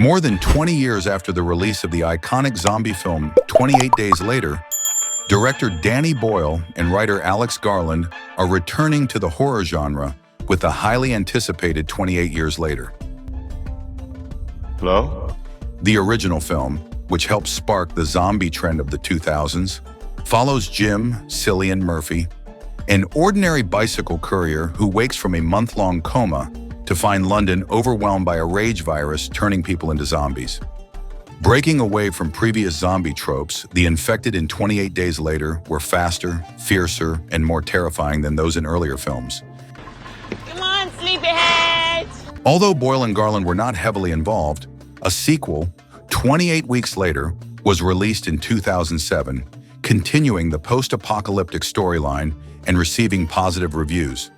More than 20 years after the release of the iconic zombie film 28 Days Later, director Danny Boyle and writer Alex Garland are returning to the horror genre with the highly anticipated 28 Years Later. Hello? The original film, which helped spark the zombie trend of the 2000s, follows Jim, Cillian Murphy, an ordinary bicycle courier who wakes from a month-long coma to find London overwhelmed by a rage virus turning people into zombies. Breaking away from previous zombie tropes, the infected in 28 Days Later were faster, fiercer, and more terrifying than those in earlier films. Come on, sleepyhead! Although Boyle and Garland were not heavily involved, a sequel, 28 Weeks Later, was released in 2007, continuing the post-apocalyptic storyline and receiving positive reviews.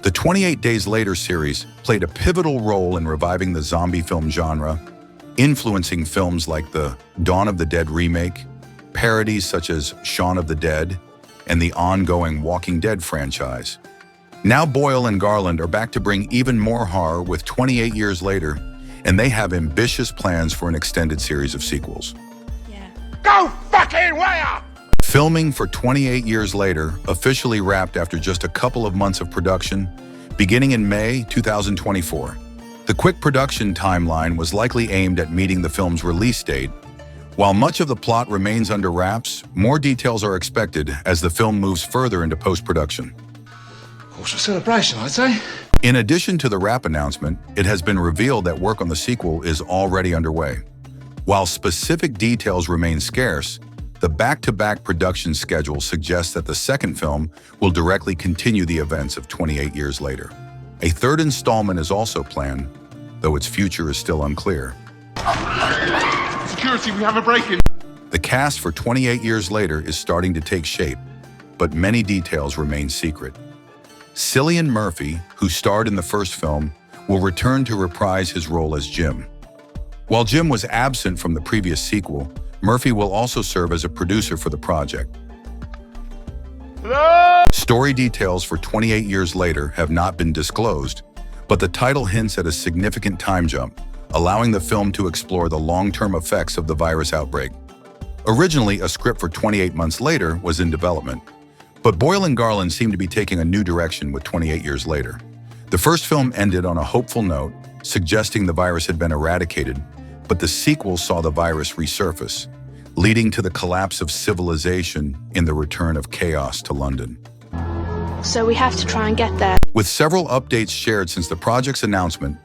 The 28 Days Later series played a pivotal role in reviving the zombie film genre, influencing films like the Dawn of the Dead remake, parodies such as Shaun of the Dead, and the ongoing Walking Dead franchise. Now Boyle and Garland are back to bring even more horror with 28 Years Later, and they have ambitious plans for an extended series of sequels. Yeah. Go fucking way up! Filming for 28 Years Later officially wrapped after just a couple of months of production, beginning in May 2024. The quick production timeline was likely aimed at meeting the film's release date. While much of the plot remains under wraps, more details are expected as the film moves further into post-production. Cause for celebration, I'd say. In addition to the wrap announcement, it has been revealed that work on the sequel is already underway. While specific details remain scarce, the back-to-back production schedule suggests that the second film will directly continue the events of 28 Years Later. A third installment is also planned, though its future is still unclear. Security, we have a break-in. The cast for 28 Years Later is starting to take shape, but many details remain secret. Cillian Murphy, who starred in the first film, will return to reprise his role as Jim. While Jim was absent from the previous sequel, Murphy will also serve as a producer for the project. Hello? Story details for 28 Years Later have not been disclosed, but the title hints at a significant time jump, allowing the film to explore the long-term effects of the virus outbreak. Originally, a script for 28 Months Later was in development, but Boyle and Garland seem to be taking a new direction with 28 Years Later. The first film ended on a hopeful note, suggesting the virus had been eradicated, but the sequel saw the virus resurface, leading to the collapse of civilization in the return of chaos to London. So we have to try and get there. With several updates shared since the project's announcement,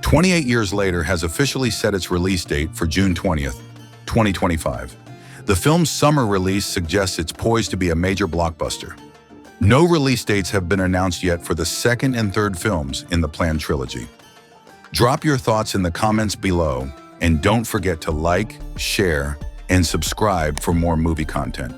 28 Years Later has officially set its release date for June 20th, 2025. The film's summer release suggests it's poised to be a major blockbuster. No release dates have been announced yet for the second and third films in the planned trilogy. Drop your thoughts in the comments below, and don't forget to like, share, and subscribe for more movie content.